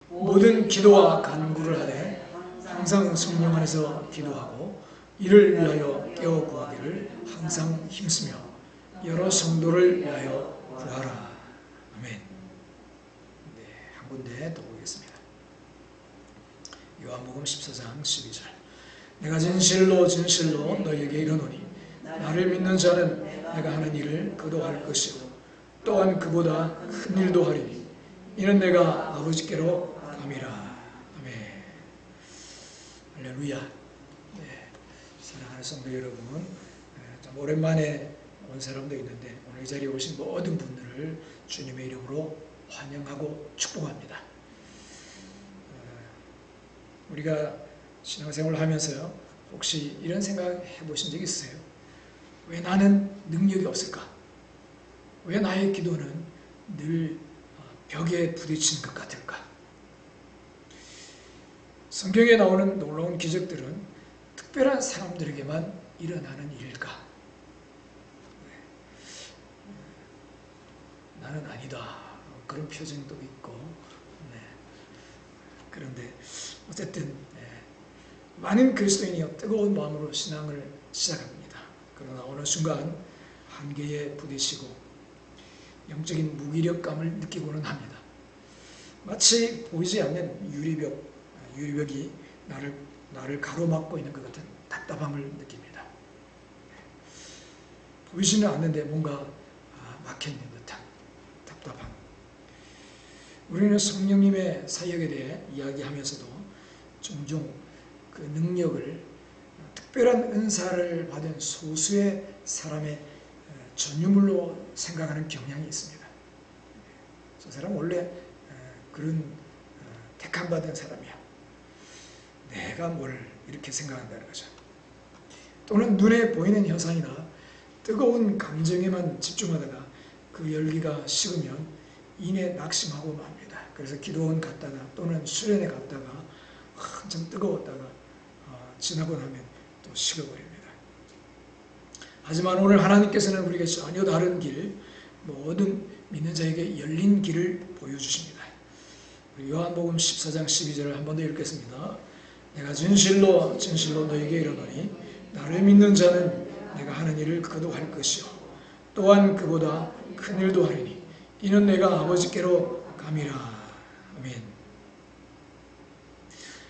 모든 기도와 간구를 하되 항상 성령 안에서 기도하고 이를 위하여 깨어 구하기를 항상 힘쓰며 여러 성도를 위하여 구하라. 아멘. 네, 한 군데 더 보겠습니다. 요한복음 14장 12절. 내가 진실로 진실로 너희에게 이르노니 나를 믿는 자는 내가 하는 일을 그도 할 것이고 또한 그보다 큰 일도 하리니 이는 내가 아버지께로 감이라. 아멘. 할렐루야. 네, 사랑하는 성도 여러분, 참 오랜만에 온 사람도 있는데 오늘 이 자리에 오신 모든 분들을 주님의 이름으로 환영하고 축복합니다. 우리가 신앙생활을 하면서요, 혹시 이런 생각 해보신 적 있으세요? 왜 나는 능력이 없을까? 왜 나의 기도는 늘 벽에 부딪히는 것 같을까? 성경에 나오는 놀라운 기적들은 특별한 사람들에게만 일어나는 일일까? 나는 아니다. 그런 표정도 있고, 네. 그런데 어쨌든 많은 그리스도인이 뜨거운 마음으로 신앙을 시작합니다. 그러나 어느 순간 한계에 부딪히고 영적인 무기력감을 느끼고는 합니다. 마치 보이지 않는 유리벽이 나를 가로막고 있는 것 같은 답답함을 느낍니다. 보이지는 않는데 뭔가 막혀있는 듯한 답답함. 우리는 성령님의 사역에 대해 이야기하면서도 종종 그 능력을 특별한 은사를 받은 소수의 사람의 전유물로 생각하는 경향이 있습니다. 저 사람 원래 그런 택함 받은 사람이야. 내가 뭘 이렇게 생각한다는 거죠. 또는 눈에 보이는 현상이나 뜨거운 감정에만 집중하다가 그 열기가 식으면 이내 낙심하고 맙니다. 그래서 기도원 갔다가 또는 수련회 갔다가 한참 뜨거웠다가 지나고 나면 또 식어버립니다. 하지만 오늘 하나님께서는 우리에게 전혀 다른 길, 모든 믿는 자에게 열린 길을 보여주십니다. 요한복음 14장 12절을 한 번 더 읽겠습니다. 내가 진실로 진실로 너에게 이르노니 나를 믿는 자는 내가 하는 일을 그도 할 것이요 또한 그보다 큰 일도 하리니 이는 내가 아버지께로 감이라. 아멘.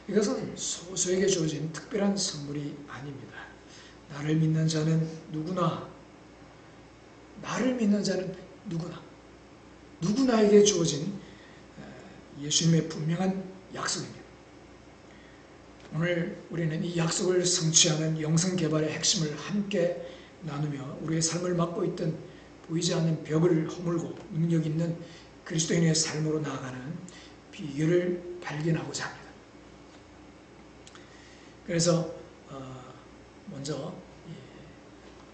이것은 소수에게 주어진 특별한 선물이 아닙니다. 나를 믿는 자는 누구나, 누구나에게 주어진 예수님의 분명한 약속입니다. 오늘 우리는 이 약속을 성취하는 영성개발의 핵심을 함께 나누며 우리의 삶을 맡고 있던 보이지 않는 벽을 허물고 능력 있는 그리스도인의 삶으로 나아가는 비결을 발견하고자 합니다. 그래서 먼저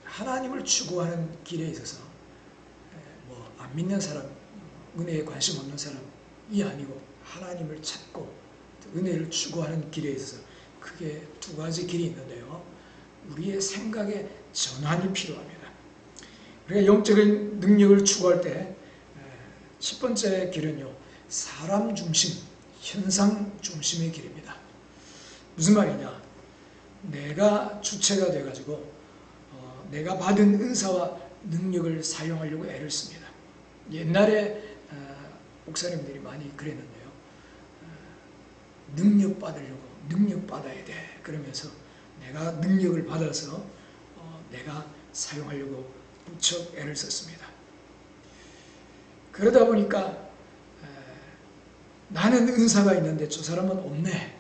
하나님을 추구하는 길에 있어서 안 믿는 사람, 은혜에 관심 없는 사람이 아니고 하나님을 찾고 은혜를 추구하는 길에 있어서 크게 두 가지 길이 있는데요. 우리의 생각의 전환이 필요합니다. 우리가 영적인 능력을 추구할 때 첫 번째 길은요, 사람 중심, 현상 중심의 길입니다. 무슨 말이냐? 내가 주체가 돼가지고 내가 받은 은사와 능력을 사용하려고 애를 씁니다. 옛날에 목사님들이 많이 그랬는데요. 능력 받으려고 능력 받아야 돼. 그러면서 내가 능력을 받아서 내가 사용하려고 무척 애를 썼습니다. 그러다 보니까 나는 은사가 있는데 저 사람은 없네.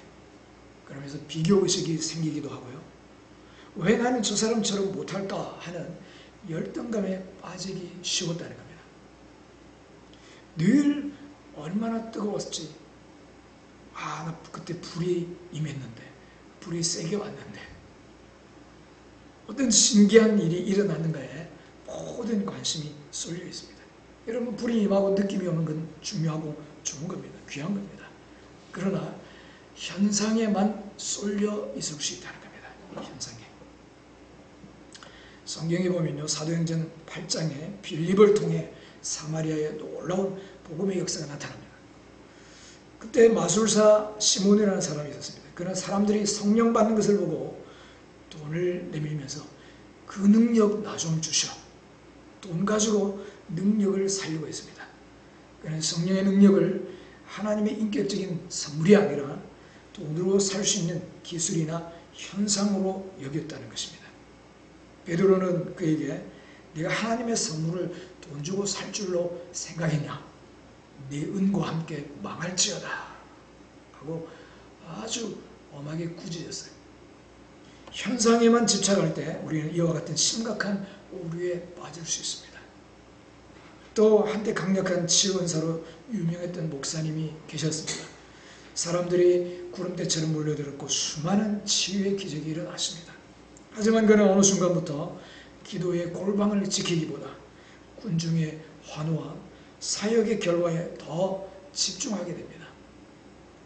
그러면서 비교의식이 생기기도 하고요. 왜 나는 저 사람처럼 못할까 하는 열등감에 빠지기 쉬웠다는 겁니다. 늘 얼마나 뜨거웠지. 나 그때 불이 임했는데, 불이 세게 왔는데, 어떤 신기한 일이 일어났는가에 모든 관심이 쏠려 있습니다. 여러분, 불이 임하고 느낌이 오는 건 중요하고 좋은 겁니다. 귀한 겁니다. 그러나 현상에만 쏠려 있을 수 있다는 겁니다. 이 현상에. 성경에 보면요, 사도행전 8장에 빌립을 통해 사마리아의 놀라운 복음의 역사가 나타납니다. 그때 마술사 시몬이라는 사람이 있었습니다. 그러나 사람들이 성령 받는 것을 보고 돈을 내밀면서 그 능력 나 좀 주셔. 돈 가지고 능력을 살려고 했습니다. 그러나 성령의 능력을 하나님의 인격적인 선물이 아니라 돈으로 살 수 있는 기술이나 현상으로 여겼다는 것입니다. 베드로는 그에게 네가 하나님의 선물을 돈 주고 살 줄로 생각했냐? 네 은과 함께 망할지어다 하고 아주 엄하게 꾸짖었어요. 현상에만 집착할 때 우리는 이와 같은 심각한 오류에 빠질 수 있습니다. 또 한때 강력한 치유원사로 유명했던 목사님이 계셨습니다. 사람들이 구름대처럼 몰려들었고 수많은 치유의 기적이 일어났습니다. 하지만 그는 어느 순간부터 기도의 골방을 지키기보다 군중의 환호와 사역의 결과에 더 집중하게 됩니다.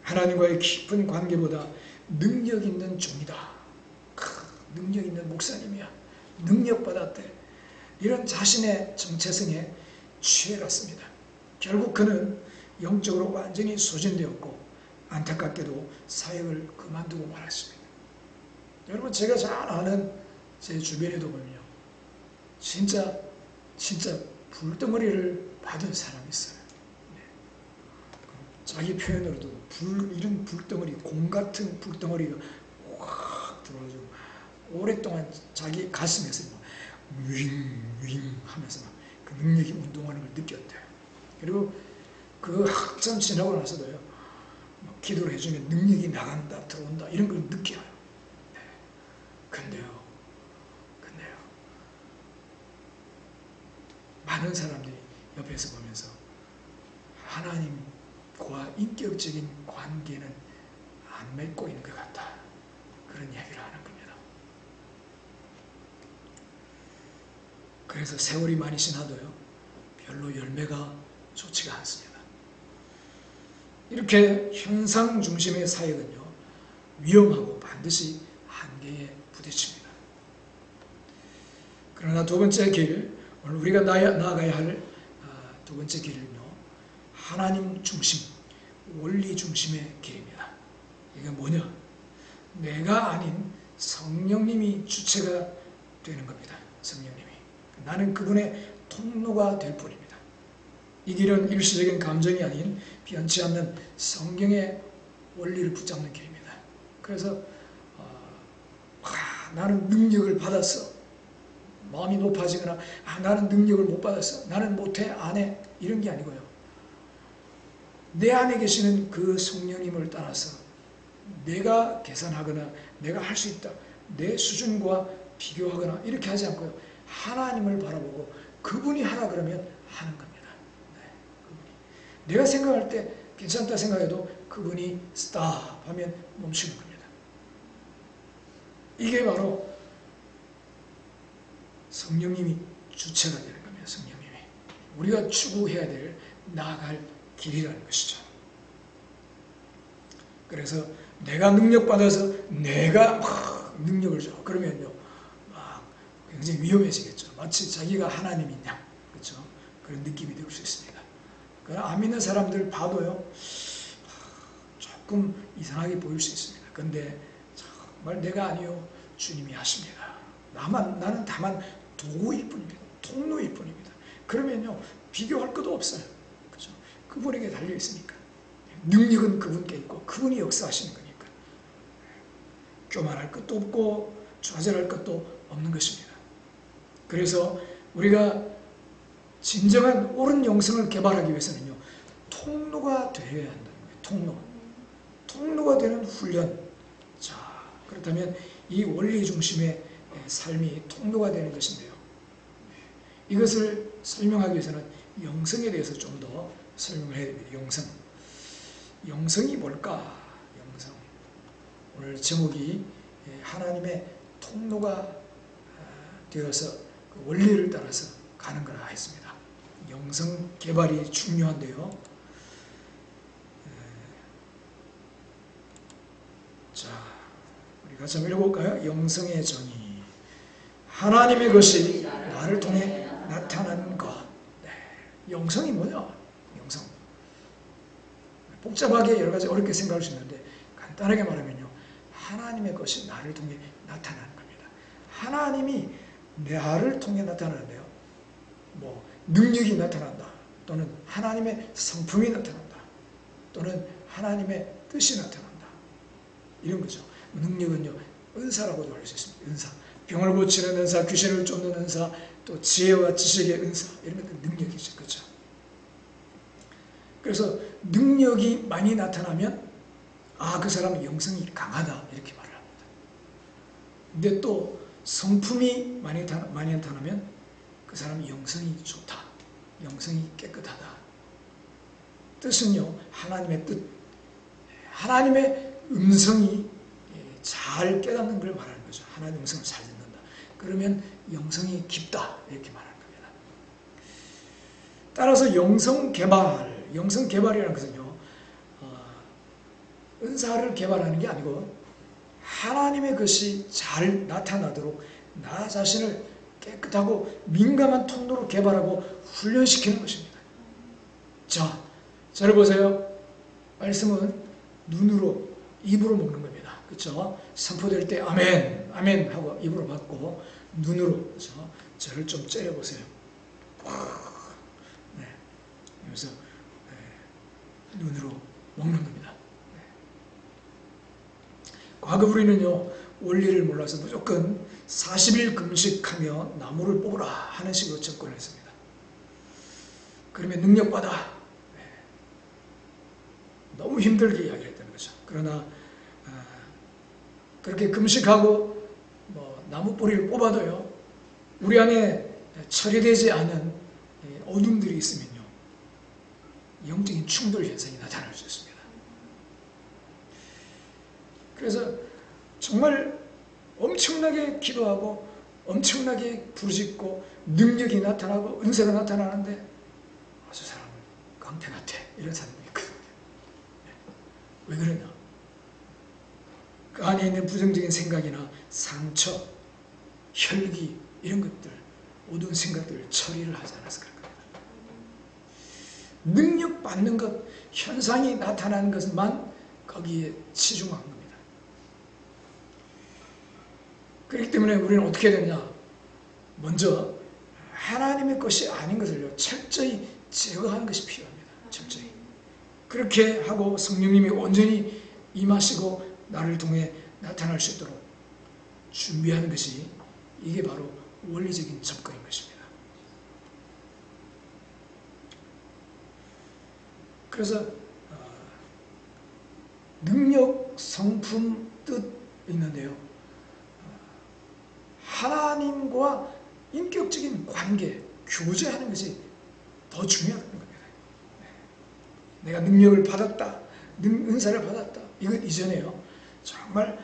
하나님과의 깊은 관계보다 능력 있는 종이다. 능력 있는 목사님이야. 능력받았대. 이런 자신의 정체성에 취해갔습니다. 결국 그는 영적으로 완전히 소진되었고 안타깝게도 사역을 그만두고 말았습니다. 여러분, 제가 잘 아는 제 주변에도 보면요, 진짜 불덩어리를 받은 사람이 있어요. 네. 자기 표현으로도 이런 불덩어리, 공 같은 불덩어리가 확 들어가지고 오랫동안 자기 가슴에서 윙 하면서 그 능력이 운동하는 걸 느꼈대요. 그리고 그 한참 지나고 나서도요, 기도를 해주면 능력이 나간다, 들어온다 이런 걸 느껴요. 네. 근데요, 많은 사람들이 옆에서 보면서 하나님과 인격적인 관계는 안 맺고 있는 것 같다, 그런 이야기를 하는 겁니다. 그래서 세월이 많이 지나도요, 별로 열매가 좋지가 않습니다. 이렇게 현상 중심의 사역은요, 위험하고 반드시 한계에 부딪힙니다. 그러나 두 번째 길, 오늘 우리가 나아가야 할 두 번째 길은요, 하나님 중심, 원리 중심의 길입니다. 이게 뭐냐? 내가 아닌 성령님이 주체가 되는 겁니다. 성령님이. 나는 그분의 통로가 될 뿐입니다. 이 길은 일시적인 감정이 아닌 변치 않는 성경의 원리를 붙잡는 길입니다. 그래서 나는 능력을 받았어, 마음이 높아지거나 나는 능력을 못 받았어, 나는 못해, 안 해, 이런 게 아니고요, 내 안에 계시는 그 성령님을 따라서 내가 계산하거나 내가 할 수 있다, 내 수준과 비교하거나 이렇게 하지 않고요, 하나님을 바라보고 그분이 하라 그러면 하는 겁니다. 네, 그분이. 내가 생각할 때 괜찮다 생각해도 그분이 스탑 하면 멈추는 겁니다. 이게 바로 성령님이 주체가 되는 겁니다. 성령님이. 우리가 추구해야 될, 나아갈 길이라는 것이죠. 그래서 내가 능력받아서 내가 막 능력을 줘. 그러면요, 막 굉장히 위험해지겠죠. 마치 자기가 하나님이냐. 그렇죠? 그런 느낌이 들 수 있습니다. 그러나 안 믿는 사람들 봐도요, 조금 이상하게 보일 수 있습니다. 근데 정말 내가 아니요, 주님이 하십니다. 나는 다만 도구일 뿐입니다. 통로일 뿐입니다. 그러면요, 비교할 것도 없어요. 그렇죠? 그분에게 달려 있으니까. 능력은 그분께 있고 그분이 역사하시는 거니까. 교만할 것도 없고 좌절할 것도 없는 것입니다. 그래서 우리가 진정한 옳은 영성을 개발하기 위해서는요, 통로가 되어야 한다는 거예요. 통로가 되는 훈련. 자, 그렇다면 이 원리 중심의 삶이 통로가 되는 것인데요, 이것을 설명하기 위해서는 영성에 대해서 좀 더 설명을 해야 됩니다. 영성이 뭘까? 영성. 오늘 제목이 하나님의 통로가 되어서 그 원리를 따라서 가는 거라 했습니다. 영성 개발이 중요한데요. 자, 우리 같이 한번 읽어볼까요? 영성의 정의. 하나님의 것이 나를 통해 나타나는 것. 네. 영성이 뭐냐? 영성. 복잡하게 여러 가지 어렵게 생각할 수 있는데 간단하게 말하면요. 하나님의 것이 나를 통해 나타나는 겁니다. 하나님이 나를 통해 나타나는데요. 뭐 능력이 나타난다. 또는 하나님의 성품이 나타난다. 또는 하나님의 뜻이 나타난다. 이런 거죠. 능력은요. 은사라고도 할 수 있습니다. 은사. 병을 고치는 은사, 귀신을 쫓는 은사, 또 지혜와 지식의 은사. 이런 것들 능력이죠. 그렇죠? 그래서 능력이 많이 나타나면 그 사람은 영성이 강하다 이렇게 말을 합니다. 근데 또 성품이 많이 나타나면 그 사람은 영성이 좋다. 영성이 깨끗하다. 뜻은요. 하나님의 뜻, 하나님의 음성이 잘 깨닫는 걸 말하는 거죠. 하나님의 음성을 잘 듣는다. 그러면 영성이 깊다 이렇게 말하는 겁니다. 따라서 영성 개발이라는 것은요. 은사를 개발하는 게 아니고 하나님의 것이 잘 나타나도록 나 자신을 깨끗하고 민감한 통로로 개발하고 훈련시키는 것입니다. 자, 잘 보세요. 말씀은 눈으로, 입으로 먹는 겁니다. 그렇죠? 선포될 때 아멘, 아멘 하고 입으로 받고 눈으로, 그렇죠? 저를 좀 째려보세요. 네. 그래서 눈으로 먹는 겁니다. 네. 과거 우리는요, 원리를 몰라서 무조건 40일 금식하며 나무를 뽑으라 하는 식으로 접근을 했습니다. 그러면 능력받아. 네. 너무 힘들게 이야기했다는 거죠. 그러나 그렇게 금식하고 나무 뿌리를 뽑아도요, 우리 안에 처리되지 않은 어둠들이 있으면요, 영적인 충돌 현상이 나타날 수 있습니다. 그래서 정말 엄청나게 기도하고 엄청나게 부르짖고 능력이 나타나고 은사가 나타나는데 저 사람은 깡패 같아 이런 사람이 있거든요. 왜 그러냐? 그 안에 있는 부정적인 생각이나 상처, 혈기 이런 것들, 모든 생각들을 처리를 하지 않아서 그런 겁니다. 능력 받는 것, 현상이 나타나는 것만 거기에 치중한 겁니다. 그렇기 때문에 우리는 어떻게 되냐? 먼저 하나님의 것이 아닌 것을요, 철저히 제거하는 것이 필요합니다. 철저히. 그렇게 하고 성령님이 온전히 임하시고 나를 통해 나타날 수 있도록 준비하는 것이, 이게 바로 원리적인 접근인 것입니다. 그래서 능력, 성품, 뜻 있는데요. 하나님과 인격적인 관계, 교제하는 것이 더 중요한 겁니다. 내가 능력을 받았다, 은사를 받았다, 이것 이전에요. 정말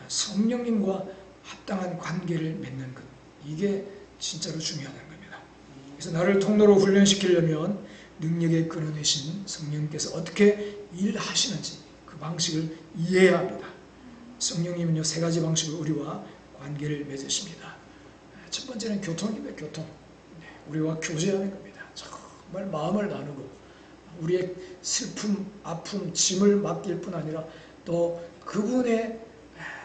성령님과 합당한 관계를 맺는 것, 이게 진짜로 중요하다는 겁니다. 그래서 나를 통로로 훈련시키려면 능력의 근원이신 성령님께서 어떻게 일하시는지 그 방식을 이해해야 합니다. 성령님은요, 세 가지 방식으로 우리와 관계를 맺으십니다. 첫 번째는 교통입니다. 교통. 우리와 교제하는 겁니다. 정말 마음을 나누고 우리의 슬픔, 아픔, 짐을 맡길 뿐 아니라 또 그분의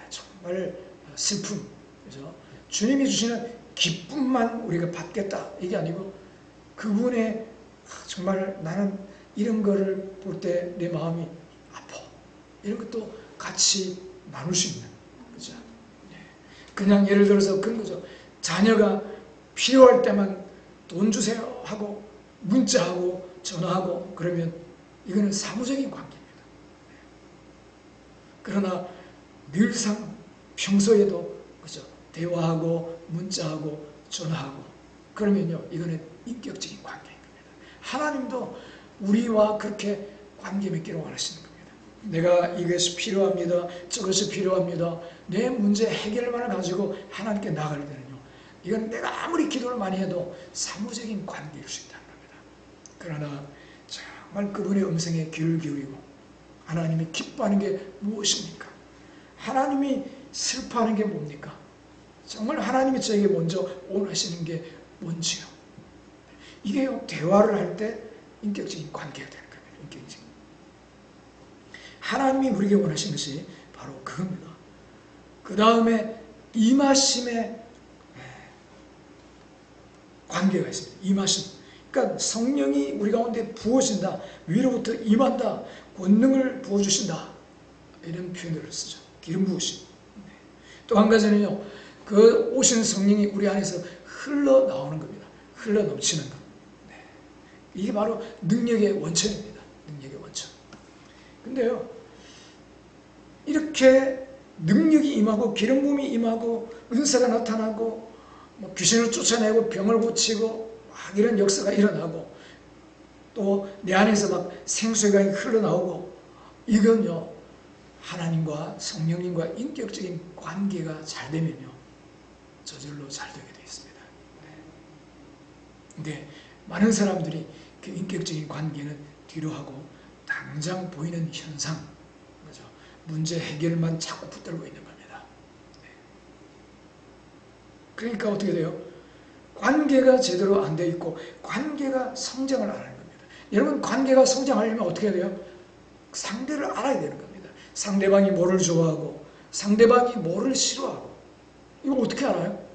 정말 슬픔, 그죠? 주님이 주시는 기쁨만 우리가 받겠다 이게 아니고 그분의 정말 나는 이런 거를 볼 때 내 마음이 아파, 이런 것도 같이 나눌 수 있는, 그죠? 그냥 예를 들어서 그런 거죠. 자녀가 필요할 때만 돈 주세요 하고 문자하고 전화하고 그러면 이거는 사무적인 관계입니다. 그러나 늘상 평소에도, 그죠? 대화하고 문자하고 전화하고 그러면요, 이거는 인격적인 관계인 겁니다. 하나님도 우리와 그렇게 관계 맺기를 원하시는 겁니다. 내가 이것이 필요합니다, 저것이 필요합니다, 내 문제 해결만을 가지고 하나님께 나갈 때는요, 이건 내가 아무리 기도를 많이 해도 사무적인 관계일 수 있다는 겁니다. 그러나 정말 그분의 음성에 귀를 기울이고 하나님이 기뻐하는 게 무엇입니까? 하나님이 슬퍼하는 게 뭡니까? 정말 하나님이 저에게 먼저 원하시는 게 뭔지요? 이게요, 대화를 할 때 인격적인 관계가 되는 겁니다. 인격적인. 하나님이 우리에게 원하신 것이 바로 그겁니다. 그 다음에 임하심의 관계가 있습니다. 임하심. 그러니까 성령이 우리 가운데 부어진다. 위로부터 임한다. 권능을 부어주신다. 이런 표현을 쓰죠. 기름 부으심. 또 한 가지는요. 그 오신 성령이 우리 안에서 흘러나오는 겁니다. 흘러넘치는 것. 이게 바로 능력의 원천입니다. 능력의 원천. 근데요. 이렇게 능력이 임하고 기름 부음이 임하고 은사가 나타나고 귀신을 쫓아내고 병을 고치고 막 이런 역사가 일어나고 또 내 안에서 막 생수가 흘러나오고 이건요 하나님과 성령님과 인격적인 관계가 잘 되면요 저절로 잘 되게 되어 있습니다. 근데 많은 사람들이 그 인격적인 관계는 뒤로 하고 당장 보이는 현상, 그죠? 문제 해결만 자꾸 붙들고 있는 겁니다. 그러니까 어떻게 돼요? 관계가 제대로 안 돼 있고 관계가 성장을 안 하는 겁니다. 여러분 관계가 성장하려면 어떻게 해야 돼요? 상대를 알아야 되는 겁니다. 상대방이 뭐를 좋아하고 상대방이 뭐를 싫어하고 이거 어떻게 알아요?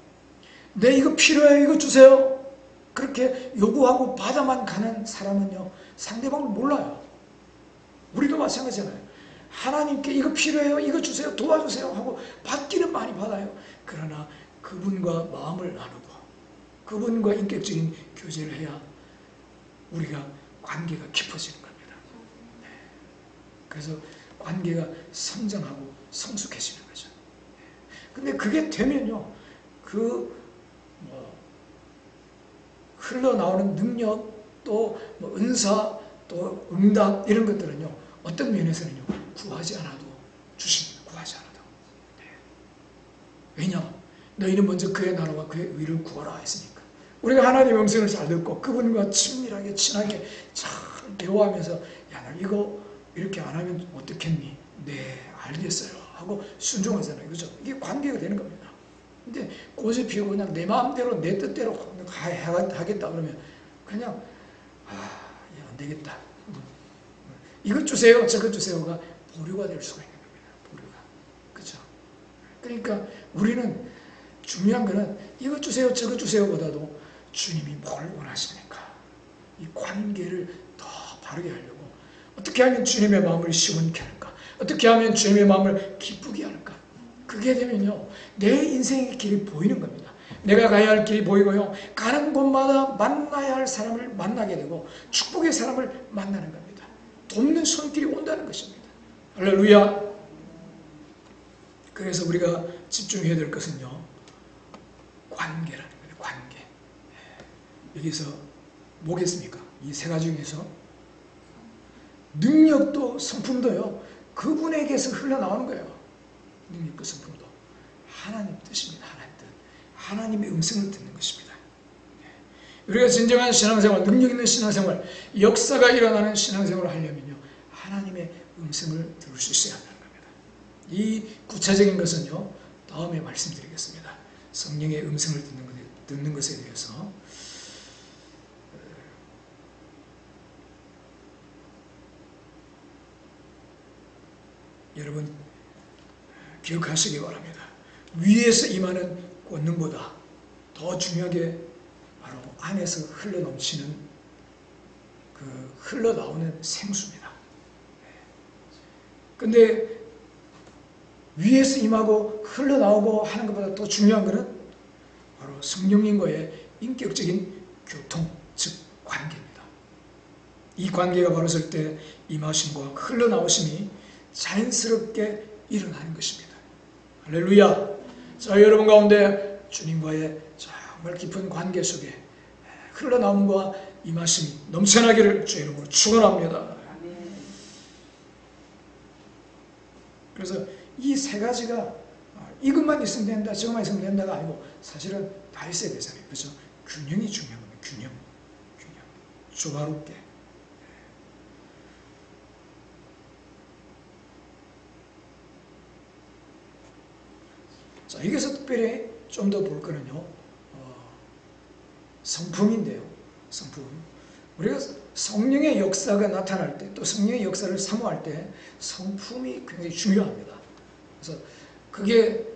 네 이거 필요해요. 이거 주세요. 그렇게 요구하고 받아만 가는 사람은요 상대방을 몰라요. 우리도 마찬가지잖아요. 하나님께 이거 필요해요. 이거 주세요. 도와주세요 하고 받기는 많이 받아요. 그러나 그분과 마음을 나누고 그분과 인격적인 교제를 해야 우리가 관계가 깊어지는 겁니다. 그래서 관계가 성장하고 성숙해지는 거죠. 근데 그게 되면요 흘러나오는 능력 또 은사 또 응답 이런 것들은요 어떤 면에서는요 구하지 않아도 주십니다. 구하지 않아도. 왜냐? 너희는 먼저 그의 나라와 그의 의를 구하라 했으니까. 우리가 하나님의 음성을 잘 듣고 그분과 친밀하게 친하게 잘 대화하면서 야 너 이거 이렇게 안 하면 어떻겠니? 네 알겠어요 하고 순종하잖아요. 그죠? 이게 관계가 되는 겁니다. 근데 고집피우고 그냥 내 마음대로 내 뜻대로 하겠다 그러면 그냥 안 되겠다. 이것 주세요 저것 주세요가 보류가 될 수가 있는 겁니다. 보류가. 그죠? 그러니까 우리는 중요한 거는 이것 주세요 저것 주세요보다도 주님이 뭘 원하십니까? 이 관계를 더 바르게 하려고 어떻게 하면 주님의 마음을 시원케 할까? 어떻게 하면 주님의 마음을 기쁘게 할까? 그게 되면요 내 인생의 길이 보이는 겁니다. 내가 가야 할 길이 보이고요 가는 곳마다 만나야 할 사람을 만나게 되고 축복의 사람을 만나는 겁니다. 돕는 손길이 온다는 것입니다. 할렐루야. 그래서 우리가 집중해야 될 것은요 관계라는 거예요. 관계. 여기서 뭐겠습니까? 이 세 가지 중에서 능력도 성품도요 그분에게서 흘러나오는 거예요. 능력과 성품도 하나님 뜻입니다. 하나님 뜻. 하나님의 음성을 듣는 것입니다. 우리가 진정한 신앙생활, 능력 있는 신앙생활, 역사가 일어나는 신앙생활을 하려면요 하나님의 음성을 들을 수 있어야 한다는 겁니다. 이 구체적인 것은요 다음에 말씀드리겠습니다. 성령의 음성을 듣는 것에 대해서 여러분 기억하시기 바랍니다. 위에서 임하는 권능보다 더 중요하게 바로 안에서 흘러넘치는 그 흘러나오는 생수입니다. 근데 위에서 임하고 흘러나오고 하는 것보다 더 중요한 것은 바로 성령님과의 인격적인 교통, 즉 관계입니다. 이 관계가 바로설 때 임하심과 흘러나오심이 자연스럽게 일어나는 것입니다. 할렐루야. 자, 여러분 가운데 주님과의 정말 깊은 관계 속에 흘러나옴과 임하심이 넘쳐나기를 주의 이름으로 축원합니다. 그래서 이 세 가지가 이것만 있으면 된다, 저것만 있으면 된다가 아니고 사실은 다 있어야 되잖아요. 그렇죠? 균형이 중요한 겁니다. 균형. 조화롭게. 자, 여기서 특별히 좀 더 볼 거는요, 성품인데요. 성품. 우리가 성령의 역사가 나타날 때, 또 성령의 역사를 사모할 때 성품이 굉장히 중요합니다. 그래서 그게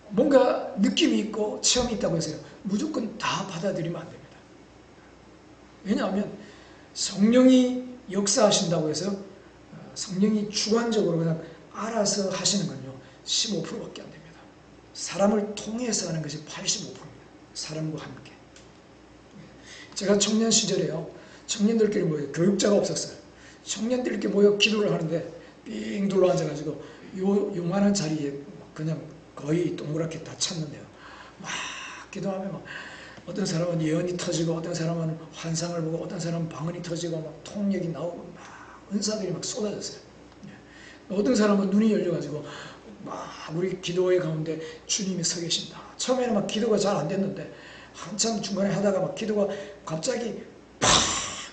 뭔가 느낌이 있고 체험이 있다고 해서 무조건 다 받아들이면 안 됩니다. 왜냐하면 성령이 역사하신다고 해서 성령이 주관적으로 그냥 알아서 하시는 건요 15%밖에 안 됩니다. 사람을 통해서 하는 것이 85%입니다. 사람과 함께. 제가 청년 시절에요, 청년들끼리 모여, 교육자가 없었어요. 청년들끼리 모여 기도를 하는데 삥 둘러 앉아가지고 요만한 자리에 그냥 거의 동그랗게 다 찼는데요, 막 기도하면 막 어떤 사람은 예언이 터지고, 어떤 사람은 환상을 보고, 어떤 사람은 방언이 터지고, 막 통역이 나오고, 막 은사들이 막 쏟아졌어요. 어떤 사람은 눈이 열려가지고 막 우리 기도회 가운데 주님이 서 계신다. 처음에는 막 기도가 잘 안 됐는데 한참 중간에 하다가 막 기도가 갑자기 팍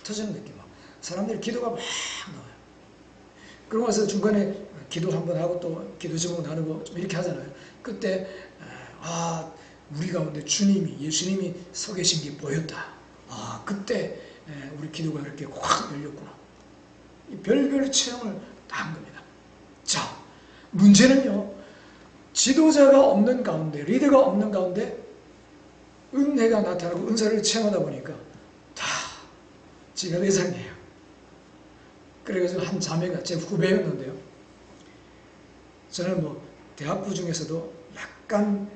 터지는 느낌. 사람들이 기도가 막 나와요. 그러고 나서 중간에 기도 한번 하고 또 기도 제목 나누고 좀 이렇게 하잖아요. 그때 우리 가운데 주님이, 예수님이 서 계신 게 보였다. 그때 우리 기도가 이렇게 확 열렸구나. 별별 체험을 다 한 겁니다. 자, 문제는요, 지도자가 없는 가운데, 리더가 없는 가운데 은혜가 나타나고 은사를 체험하다 보니까 다 지가 내상이에요. 그래가지고 한 자매가 제 후배였는데요, 저는 뭐 대학부 중에서도 약간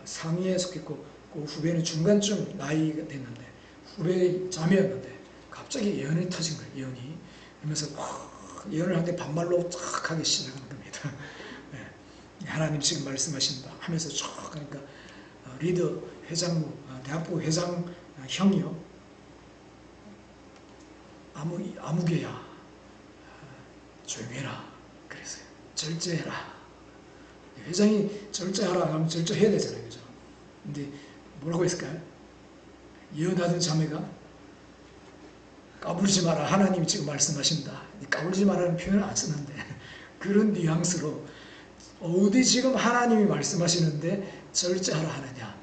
상위에 속했고, 그 후배는 중간쯤 나이가 됐는데 후배 자매였는데 갑자기 예언이 터진 거예요. 예언이. 그러면서 예언을 하는데 반말로 쫙 하기 시작하는 겁니다. 하나님 지금 말씀하신다 하면서 쫙 하니까 리더 회장무, 대학부 회장 형이요, 아무개야, 조용해라 그랬어요. 절제해라. 회장이 절제하라 하면 절제해야 되잖아요, 그죠? 근데 뭐라고 했을까요? 예언하던 자매가 까불지 마라, 하나님이 지금 말씀하신다. 까불지 마라는 표현을 안 쓰는데 그런 뉘앙스로 어디 지금 하나님이 말씀하시는데 절제하라 하느냐.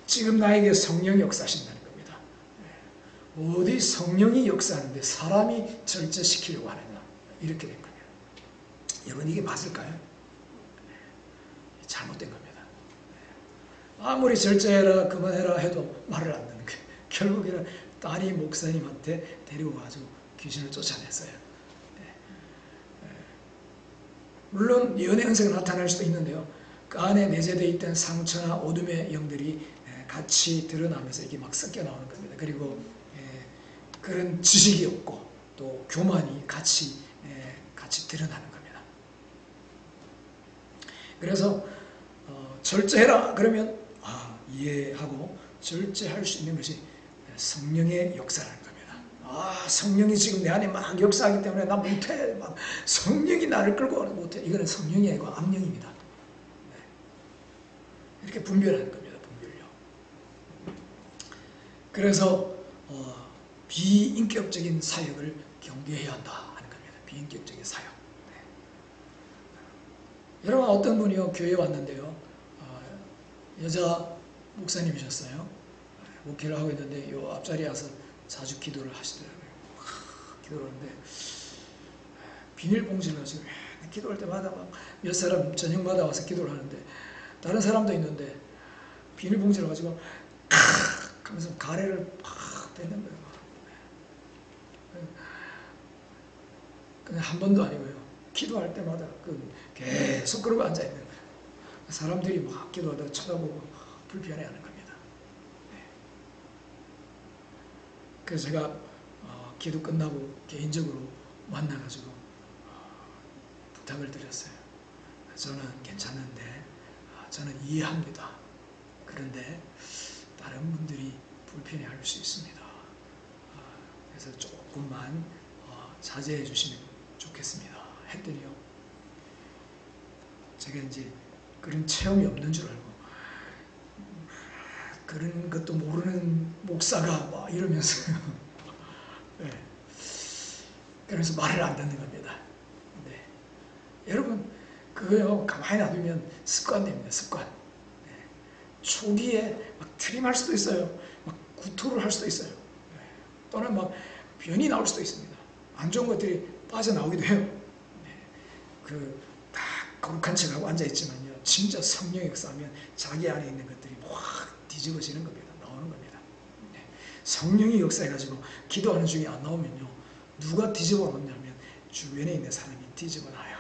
지금 나에게 성령이 역사하신다는 겁니다. 어디 성령이 역사하는데 사람이 절제시키려고 하느냐. 이렇게 된 겁니다. 여러분, 이게 맞을까요? 잘못된 겁니다. 아무리 절제해라, 그만해라 해도 말을 안 듣는 거예요. 결국에는 딸이 목사님한테 데리고 가지고 귀신을 쫓아냈어요. 물론 예언의 은사가 나타날 수도 있는데요, 그 안에 내재되어 있던 상처나 어둠의 영들이 같이 드러나면서 이게 막 섞여 나오는 겁니다. 그리고 그런 지식이 없고 또 교만이 같이 드러나는 겁니다. 그래서 절제해라 그러면 이해하고, 절제할 수 있는 것이 성령의 역사라는 겁니다. 성령이 지금 내 안에 막 역사하기 때문에 나 못해, 막 성령이 나를 끌고 못해. 이거는 성령이 아니고 암령입니다. 이렇게 분별하는 겁니다. 분별요. 그래서 비인격적인 사역을 경계해야 한다 하는 겁니다. 비인격적인 사역. 여러분, 어떤 분이요, 교회에 왔는데요, 여자 목사님이셨어요. 목회를 하고 있는데 요 앞자리에 와서 자주 기도를 하시더라고요. 기도를 하는데 비닐봉지를 가지고 기도할 때마다 막 몇 사람 저녁마다 와서 기도를 하는데, 다른 사람도 있는데 비닐봉지를 가지고 하면서 가래를 팍 뱉는 거예요. 그냥 한 번도 아니고요, 기도할 때마다 계속 그러고 앉아있는 거예요. 사람들이 막 기도하다가 쳐다보고 불편해하는 겁니다. 그래서 제가 기도 끝나고 개인적으로 만나가지고 부탁을 드렸어요. 저는 괜찮은데, 저는 이해합니다. 그런데 다른 분들이 불편해할 수 있습니다. 그래서 조금만 자제해 주시면 좋겠습니다. 했더니요, 제가 이제 그런 체험이 없는 줄 알고, 그런 것도 모르는 목사가 막 이러면서 네. 그래서 말을 안 듣는 겁니다. 네. 여러분, 그거요, 가만히 놔두면 습관됩니다. 습관. 네. 초기에 막 트림할 수도 있어요. 막 구토를 할 수도 있어요. 네. 또는 막 변이 나올 수도 있습니다. 안 좋은 것들이 빠져나오기도 해요. 다 거룩한 척하고 앉아있지만요, 진짜 성령의 역사하면 자기 안에 있는 것들이 확 뒤집어지는 겁니다. 나오는 겁니다. 성령이 역사해가지고 기도하는 중에 안 나오면요, 누가 뒤집어 놓냐면 주변에 있는 사람이 뒤집어 놔요.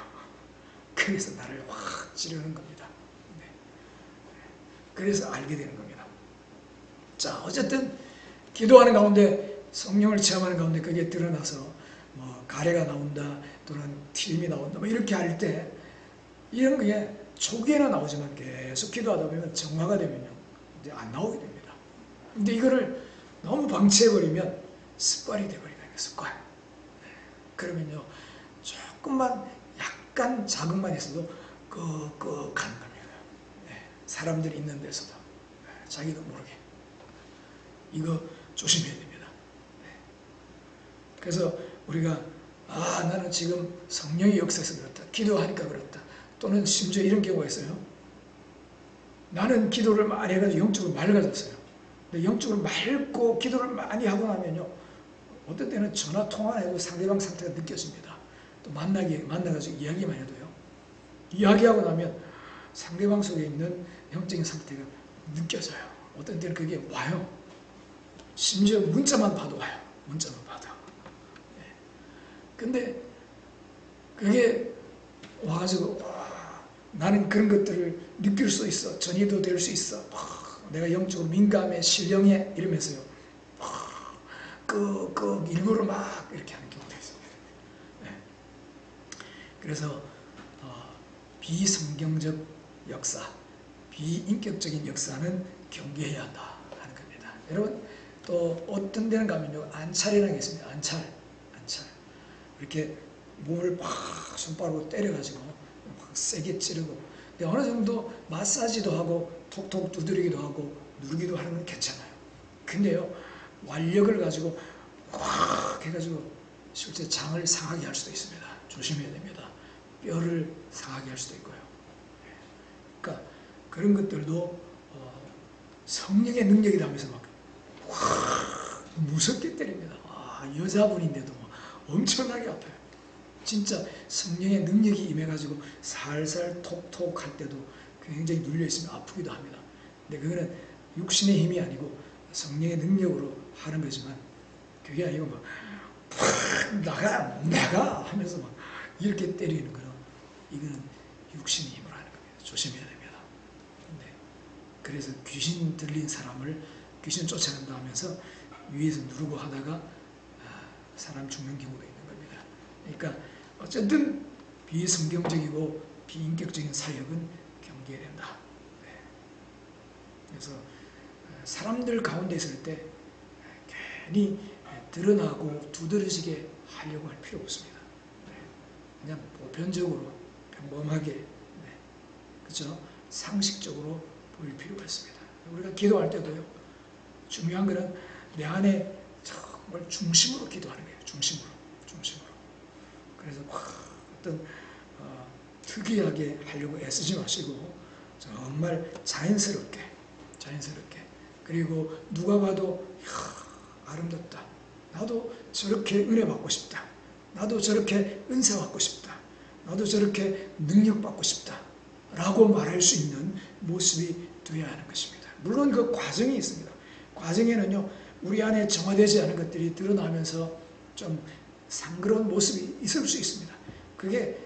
그래서 나를 확 찌르는 겁니다. 그래서 알게 되는 겁니다. 자, 어쨌든 기도하는 가운데, 성령을 체험하는 가운데 그게 드러나서 뭐 가래가 나온다 또는 튀김이 나온다 뭐 이렇게 할 때, 이런 게 초기에는 나오지만 계속 기도하다 보면 정화가 되면요, 이제 안 나오게 됩니다. 근데 이거를 너무 방치해버리면 습관이 되어버리는 거예요. 습관. 그러면요, 조금만 약간 자극만 있어도 끄끄 가는 겁니다. 사람들이 있는 데서도 자기도 모르게. 이거 조심해야 됩니다. 그래서 우리가 나는 지금 성령의 역사에서 그렇다, 기도하니까 그렇다, 또는 심지어 이런 경우가 있어요. 나는 기도를 많이 해가지고 영적으로 맑아졌어요. 근데 영적으로 맑고 기도를 많이 하고 나면요, 어떤 때는 전화 통화만 해도 상대방 상태가 느껴집니다. 또 만나가지고 이야기만 해도요, 이야기하고 나면 상대방 속에 있는 영적인 상태가 느껴져요. 어떤 때는 그게 와요. 심지어 문자만 봐도 와요. 문자만 봐도. 근데 그게 와가지고 나는 그런 것들을 느낄 수 있어. 전이도 될 수 있어. 내가 영적으로 민감해, 신령해 이러면서요, 일부러 막 이렇게 하는 경우가 있습니다. 그래서 비성경적 역사, 비인격적인 역사는 경계해야 한다 하는 겁니다. 여러분, 또 어떤 데는 가면요, 안찰이라는 게 있습니다. 안찰. 이렇게 몸을 막 손바닥으로 때려가지고 막 세게 찌르고, 근데 어느 정도 마사지도 하고 톡톡 두드리기도 하고 누르기도 하는 건 괜찮아요. 근데요, 완력을 가지고 확 해가지고 실제 장을 상하게 할 수도 있습니다. 조심해야 됩니다. 뼈를 상하게 할 수도 있고요. 그러니까 그런 것들도 성령의 능력이다 하면서 막 무섭게 때립니다. 여자분인데도 막 엄청나게 아파요. 진짜 성령의 능력이 임해가지고 살살 톡톡 할 때도 굉장히 눌려있으면 아프기도 합니다. 근데 그거는 육신의 힘이 아니고 성령의 능력으로 하는 거지만, 그게 아니고 막 나가 하면서 막 이렇게 때리는 거는, 이거는 육신의 힘으로 하는 겁니다. 조심해야 됩니다. 그래서 귀신 들린 사람을 귀신 쫓아낸다 하면서 위에서 누르고 하다가 사람 죽는 경우도 있는 겁니다. 그러니까 어쨌든 비성경적이고 비인격적인 사역은 경계해야 된다. 그래서 사람들 가운데 있을 때 괜히 드러나고 두드러지게 하려고 할 필요 없습니다. 그냥 보편적으로 평범하게, 그렇죠? 상식적으로 보일 필요가 있습니다. 우리가 기도할 때도요, 중요한 것은 내 안에 정말 중심으로 기도하는 거예요. 중심으로. 그래서 어떤 특이하게 하려고 애쓰지 마시고 정말 자연스럽게, 그리고 누가 봐도 아름답다, 나도 저렇게 은혜 받고 싶다, 나도 저렇게 은사 받고 싶다, 나도 저렇게 능력 받고 싶다 라고 말할 수 있는 모습이 되어야 하는 것입니다. 물론 그 과정이 있습니다. 과정에는요, 우리 안에 정화되지 않은 것들이 드러나면서 좀 상그러운 모습이 있을 수 있습니다. 그게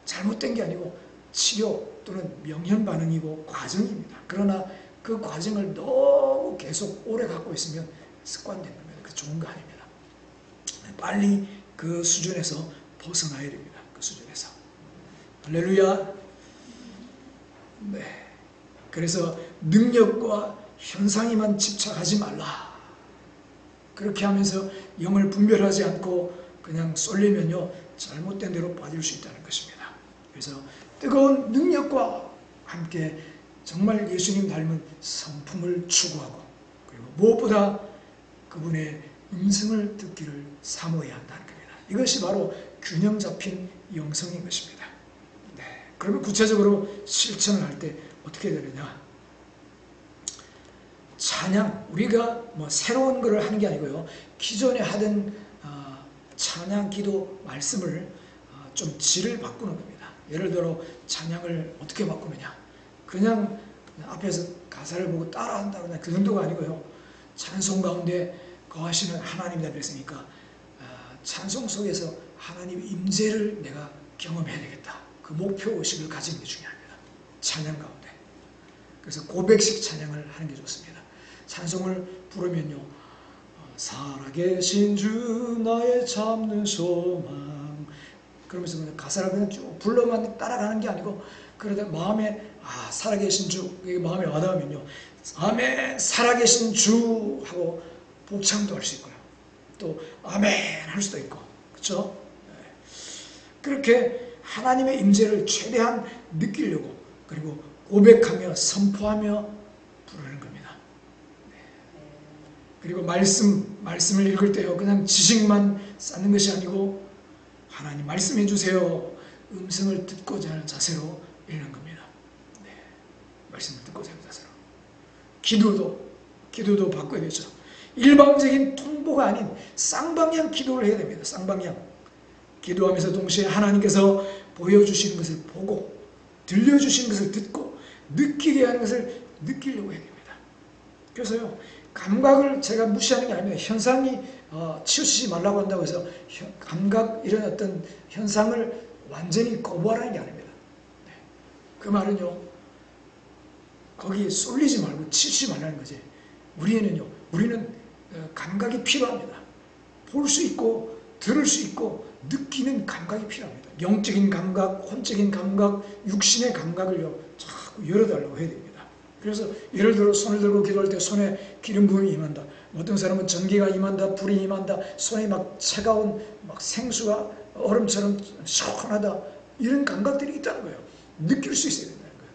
잘못된 게 아니고 치료 또는 명현 반응이고 과정입니다. 그러나 그 과정을 너무 계속 오래 갖고 있으면 습관되는 겁니다. 그 좋은 거 아닙니다. 빨리 그 수준에서 벗어나야 됩니다. 그 수준에서. 할렐루야. 네. 그래서 능력과 현상에만 집착하지 말라. 그렇게 하면서 영을 분별하지 않고 그냥 쏠리면요, 잘못된 대로 빠질 수 있다는 것입니다. 그래서 뜨거운 능력과 함께 정말 예수님 닮은 성품을 추구하고, 그리고 무엇보다 그분의 음성을 듣기를 사모해야 한다는 겁니다. 이것이 바로 균형 잡힌 영성인 것입니다. 네. 그러면 구체적으로 실천을 할 때 어떻게 되느냐? 찬양, 우리가 뭐 새로운 것을 하는 게 아니고요. 기존에 하던 찬양, 기도, 말씀을 좀 질을 바꾸는 겁니다. 예를 들어 찬양을 어떻게 바꾸느냐. 그냥 앞에서 가사를 보고 따라한다 그냥 그 정도가 아니고요. 찬송 가운데 거하시는 하나님이다 그랬으니까 찬송 속에서 하나님의 임재를 내가 경험해야 되겠다. 그 목표의식을 가지는 게 중요합니다. 찬양 가운데. 그래서 고백식 찬양을 하는 게 좋습니다. 찬송을 부르면요. 살아계신 주 나의 참는 소망. 그러면서 그냥 가사를 그냥 쭉 불러만 따라가는 게 아니고 그러다 마음에 살아계신 주 이게 마음에 와닿으면요. 아멘 살아계신 주 하고 복창도 할 수 있고요. 또 아멘 할 수도 있고 그렇죠? 그렇게 하나님의 임재를 최대한 느끼려고 그리고 고백하며 선포하며 부르는 겁니다. 그리고 말씀을 읽을 때요. 그냥 지식만 쌓는 것이 아니고 하나님 말씀해 주세요. 음성을 듣고자 하는 자세로 읽는 겁니다. 네. 말씀을 듣고자 하는 자세로. 기도도 바꿔야 되죠. 일방적인 통보가 아닌 쌍방향 기도를 해야 됩니다. 쌍방향. 기도하면서 동시에 하나님께서 보여주시는 것을 보고 들려주시는 것을 듣고 느끼게 하는 것을 느끼려고 해야 됩니다. 그래서요. 감각을 제가 무시하는 게 아닙니다. 현상이 치우치지 말라고 한다고 해서 감각 이런 어떤 현상을 완전히 거부하라는 게 아닙니다. 네. 그 말은요. 거기에 쏠리지 말고 치우치지 말라는 거지. 우리는 감각이 필요합니다. 볼 수 있고 들을 수 있고 느끼는 감각이 필요합니다. 영적인 감각, 혼적인 감각, 육신의 감각을요. 자꾸 열어달라고 해야 됩니다. 그래서 예를 들어 손을 들고 기도할 때 손에 기름 부음이 임한다. 어떤 사람은 전기가 임한다. 불이 임한다. 손에 막 차가운 막 생수가 얼음처럼 시원하다. 이런 감각들이 있다는 거예요. 느낄 수 있어야 된다는 거예요.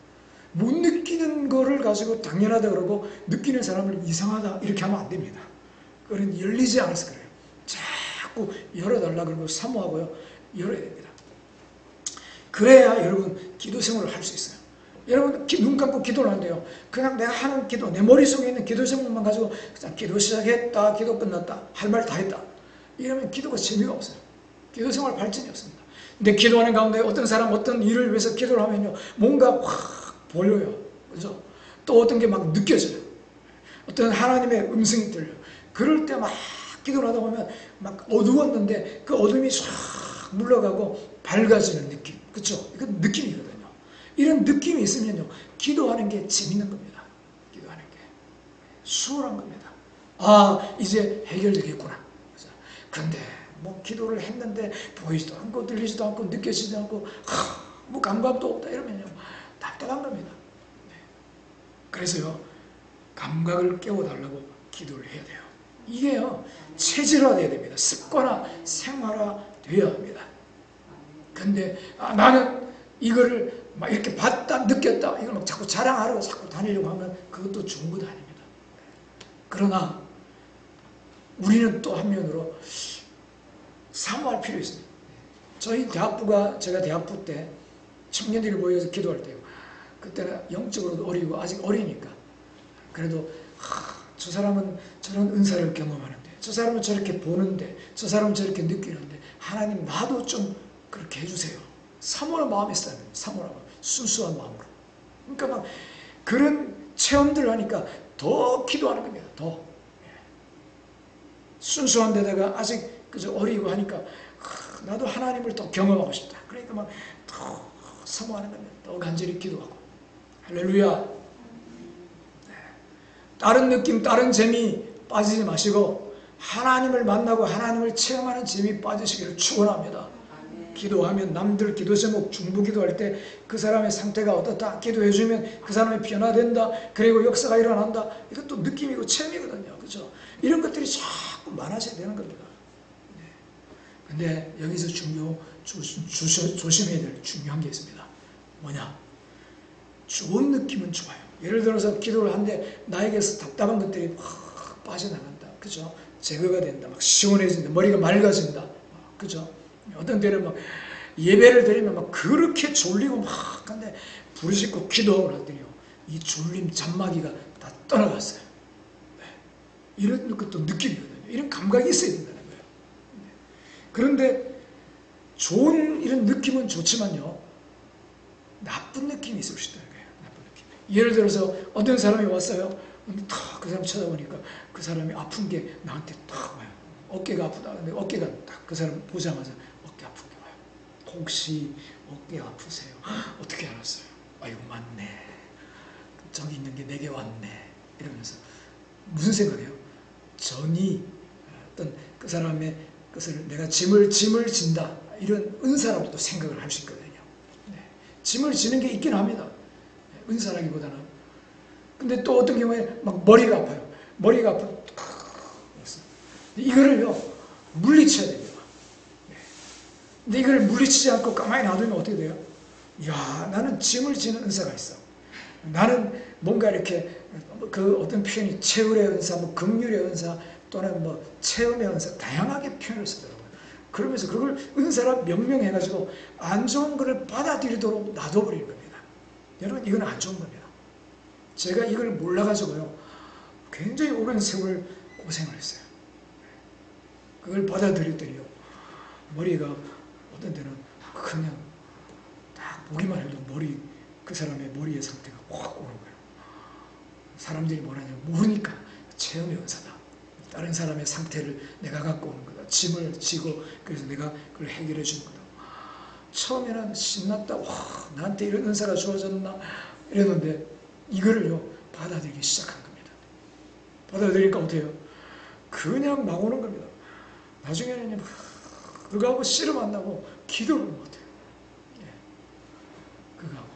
못 느끼는 거를 가지고 당연하다 그러고 느끼는 사람을 이상하다 이렇게 하면 안 됩니다. 그건 열리지 않아서 그래요. 자꾸 열어달라 그러고 사모하고요. 열어야 됩니다. 그래야 여러분 기도 생활을 할 수 있어요. 여러분 눈 감고 기도를 한대요. 그냥 내가 하는 기도, 내 머릿속에 있는 기도 제목만 가지고 그냥 기도 시작했다, 기도 끝났다, 할 말 다 했다. 이러면 기도가 재미가 없어요. 기도 생활 발전이 없습니다. 근데 기도하는 가운데 어떤 사람 어떤 일을 위해서 기도를 하면요. 뭔가 확 보여요. 그죠? 또 어떤 게 막 느껴져요. 어떤 하나님의 음성이 들려요. 그럴 때 막 기도를 하다 보면 막 어두웠는데 그 어둠이 싹 물러가고 밝아지는 느낌. 그렇죠? 이건 느낌이거든요. 이런 느낌이 있으면요. 기도하는 게 재밌는 겁니다. 기도하는 게. 수월한 겁니다. 이제 해결되겠구나. 근데 뭐 기도를 했는데 보이지도 않고 들리지도 않고 느껴지지도 않고 뭐 감각도 없다 이러면요. 답답한 겁니다. 네. 그래서요. 감각을 깨워달라고 기도를 해야 돼요. 이게요. 체질화돼야 됩니다. 습관화, 생활화돼야 합니다. 근데 나는 이거를 막 이렇게 봤다, 느꼈다, 이걸 막 자꾸 자랑하려고 자꾸 다니려고 하면 그것도 좋은 것 아닙니다. 그러나 우리는 또 한면으로 사모할 필요 있습니다. 저희 대학부가 제가 대학부 때 청년들이 모여서 기도할 때요. 그때는 영적으로도 어리고 아직 어리니까 그래도 저 사람은 저런 은사를 경험하는데 저 사람은 저렇게 보는데 저 사람은 저렇게 느끼는데 하나님 나도 좀 그렇게 해주세요. 사모하는 마음이 있어요. 사모하는 마음. 순수한 마음으로. 그러니까 막 그런 체험들을 하니까 더 기도하는 겁니다. 더. 순수한 데다가 아직 그저 어리고 하니까 나도 하나님을 더 경험하고 싶다. 그러니까 막 더 사모하는 겁니다. 더 간절히 기도하고. 할렐루야. 다른 느낌, 다른 재미 빠지지 마시고 하나님을 만나고 하나님을 체험하는 재미 빠지시기를 축원합니다. 기도하면 남들 기도 제목 중보 기도할 때 그 사람의 상태가 어떻다 기도해주면 그 사람이 변화된다. 그리고 역사가 일어난다. 이것도 느낌이고 체험이거든요. 그렇죠? 이런 것들이 자꾸 많아져야 되는 겁니다. 근데 여기서 조심해야 될 중요한 게 있습니다. 뭐냐? 좋은 느낌은 좋아요. 예를 들어서 기도를 하는데 나에게서 답답한 것들이 확 빠져나간다. 그죠? 제거가 된다. 막 시원해진다. 머리가 맑아진다. 그죠? 어떤 때는 막 예배를 드리면 막 그렇게 졸리고 막 한데 부르짖고 기도하고 났더니요. 이 졸림 잔마귀가 다 떠나갔어요. 이런 것도 느낌이거든요. 이런 감각이 있어야 된다는 거예요. 그런데 좋은 이런 느낌은 좋지만요, 나쁜 느낌이 있을 수 있다는 거예요. 나쁜 느낌. 예를 들어서 어떤 사람이 왔어요. 근데 탁 그 사람 쳐다보니까 그 사람이 아픈 게 나한테 탁 와요. 어깨가 아프다. 근데 어깨가 딱 그 사람 보자마자 어깨 아픈 게 와요. 혹시 어깨 아프세요? 어떻게 알았어요? 아이고 맞네. 저기 있는 게 내게 왔네. 이러면서 무슨 생각이에요? 전이 어떤 그 사람의 것을 내가 짐을 진다. 이런 은사라고도 생각을 할 수 있거든요. 네. 짐을 지는 게 있긴 합니다. 은사라기보다는. 근데 또 어떤 경우에 막 머리가 아파요. 머리가 아파요. 이거를요, 물리쳐야 됩니다. 근데 이걸 물리치지 않고 가만히 놔두면 어떻게 돼요? 이야, 나는 짐을 지는 은사가 있어. 나는 뭔가 이렇게 그 어떤 표현이 채울의 은사, 뭐 긍휼의 은사, 또는 뭐 체험의 은사, 다양하게 표현을 쓰더라고요. 그러면서 그걸 은사라 명명해가지고 안 좋은 것을 받아들이도록 놔둬버리는 겁니다. 여러분, 이건 안 좋은 겁니다. 제가 이걸 몰라가지고요, 굉장히 오랜 세월 고생을 했어요. 그걸 받아들였더니요, 머리가 어떤 데는 그냥 딱 보기만 해도 그 사람의 머리의 상태가 확 오는 거예요. 사람들이 뭐라냐면 모르니까 체험의 은사다. 다른 사람의 상태를 내가 갖고 오는 거다. 짐을 지고 그래서 내가 그걸 해결해 주는 거다. 처음에는 신났다. 와, 나한테 이런 은사가 주어졌나? 이랬는데 이거를요, 받아들이기 시작한 겁니다. 받아들이니까 어떻게 해요? 그냥 막 오는 겁니다. 나중에는 그거하고 씨름 안 나고 기도를 못해요. 그거하고.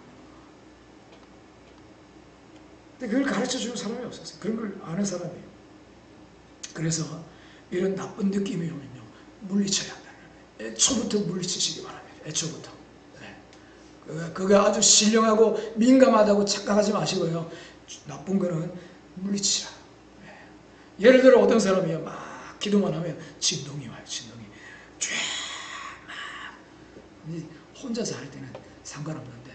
근데 그걸 가르쳐 주는 사람이 없었어요. 그런 걸 아는 사람이에요. 그래서 이런 나쁜 느낌이 오면요, 물리쳐야 한다는 거예요. 애초부터 물리치시기 바랍니다. 애초부터. 네. 그거 아주 신령하고 민감하다고 착각하지 마시고요. 나쁜 거는 물리치라. 네. 예를 들어 어떤 사람이요, 막 기도만 하면 진동이 와요. 진동이. 쫙 막. 혼자서 할 때는 상관없는데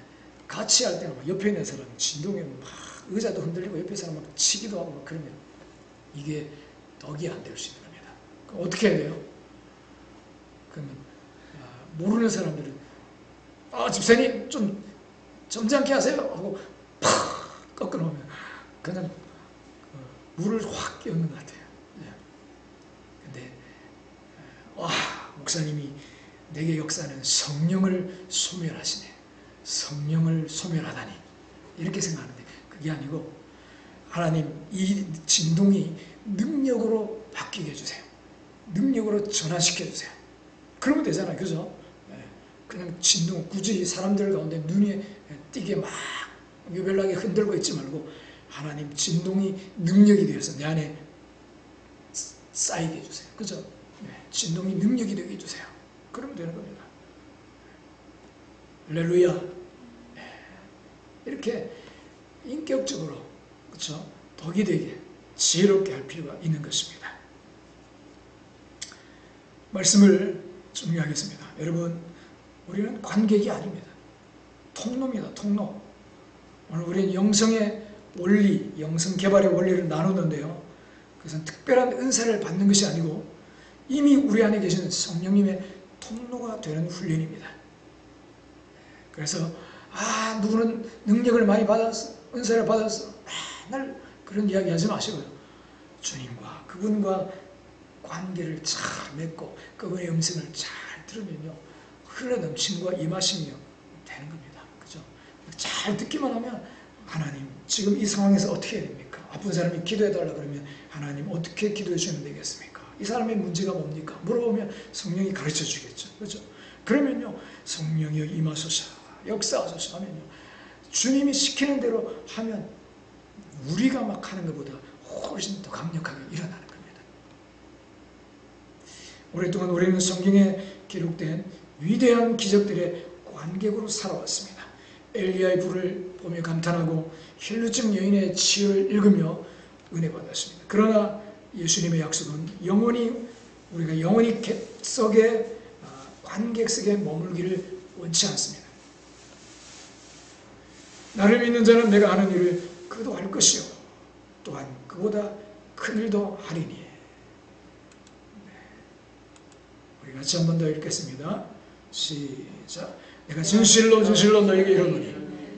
같이 할 때는 막 옆에 있는 사람 진동이 막 의자도 흔들리고 옆에 사람 막 치기도 하고 막 그러면 이게 덕이 안 될 수 있는 겁니다. 그럼 어떻게 해야 돼요? 그러면 모르는 사람들은 집사님 좀 점잖게 하세요 하고 팍 꺾어놓으면 그냥 물을 확 끼얹는 것 같아요. 근데 목사님이 내게 역사는 성령을 소멸하시네. 성령을 소멸하다니. 이렇게 생각하는데 그게 아니고 하나님 이 진동이 능력으로 바뀌게 해주세요. 능력으로 전환시켜 주세요. 그러면 되잖아요. 그죠? 그냥 진동, 굳이 사람들 가운데 눈에 띄게 막 유별나게 흔들고 있지 말고 하나님 진동이 능력이 되어서 내 안에 쌓이게 해주세요. 그죠? 진동이 능력이 되게 해주세요. 그러면 되는 겁니다. 할렐루야. 이렇게 인격적으로, 그렇죠? 덕이 되게 지혜롭게 할 필요가 있는 것입니다. 말씀을 정리하겠습니다. 여러분, 우리는 관객이 아닙니다. 통로입니다. 통로. 오늘 우리는 영성의 원리, 영성 개발의 원리를 나누는데요. 그것은 특별한 은사를 받는 것이 아니고 이미 우리 안에 계신 성령님의 통로가 되는 훈련입니다. 그래서 누구는 능력을 많이 받았어, 은사를 받았어, 맨날 그런 이야기 하지 마시고요. 주님과 그분과 관계를 잘 맺고 그분의 음성을 잘 들으면요, 흘러넘침과 임하심이 되는 겁니다. 그죠? 잘 듣기만 하면 하나님 지금 이 상황에서 어떻게 해야 됩니까? 아픈 사람이 기도해달라 그러면 하나님 어떻게 기도해 주면 되겠습니까? 이 사람의 문제가 뭡니까? 물어보면 성령이 가르쳐 주겠죠. 그죠? 그러면요, 성령이 임하소서, 역사하소서 하면요, 주님이 시키는 대로 하면 우리가 막 하는 것보다 훨씬 더 강력하게 일어나는 겁니다. 오랫동안 우리는 성경에 기록된 위대한 기적들의 관객으로 살아왔습니다. 엘리야의 불을 보며 감탄하고 혈루증 여인의 치유를 읽으며 은혜 받았습니다. 그러나 예수님의 약속은 우리가 영원히 객석에, 관객석에 머물기를 원치 않습니다. 나를 믿는 자는 내가 하는 일을 그도 할 것이요 또한 그보다 큰일도 하리니. 우리 같이 한 번 더 읽겠습니다. 시작. 내가 진실로 진실로 너에게 이르노니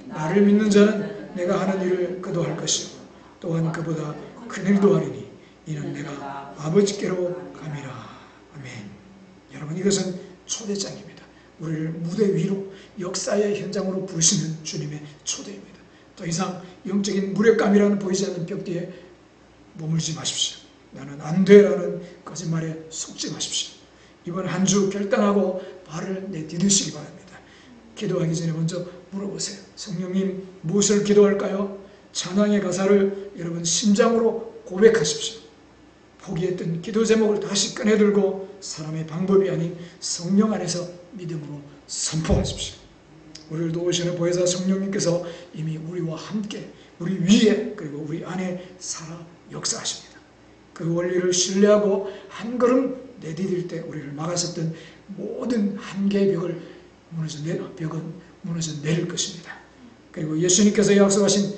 나를 믿는 자는 내가 하는 일을 그도 할 것이고 또한 그보다 큰 일도 하리니 이는 내가 아버지께로 감이라. 아멘. 여러분, 이것은 초대장입니다. 우리를 무대 위로 역사의 현장으로 부르시는 주님의 초대입니다. 더 이상 영적인 무력감이라는 보이지 않는 벽 뒤에 머물지 마십시오. 나는 안 돼라는 거짓말에 속지 마십시오. 이번 한 주 결단하고 발을 내디디시기 바랍니다. 기도하기 전에 먼저 물어보세요. 성령님, 무엇을 기도할까요? 찬양의 가사를 여러분 심장으로 고백하십시오. 포기했던 기도 제목을 다시 꺼내들고 사람의 방법이 아닌 성령 안에서 믿음으로 선포하십시오. 우리를 도우시는 보혜사 성령님께서 이미 우리와 함께 우리 위에 그리고 우리 안에 살아 역사하십니다. 그 원리를 신뢰하고 한 걸음 내디딜 때 우리를 막았었던 모든 한계의 벽은 무너져 내릴 것입니다. 그리고 예수님께서 약속하신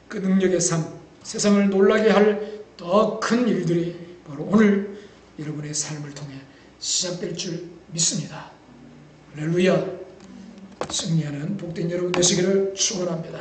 그 능력의 삶, 세상을 놀라게 할 더 큰 일들이 바로 오늘 여러분의 삶을 통해 시작될 줄 믿습니다. 할렐루야. 승리하는 복된 여러분 되시기를 축원합니다.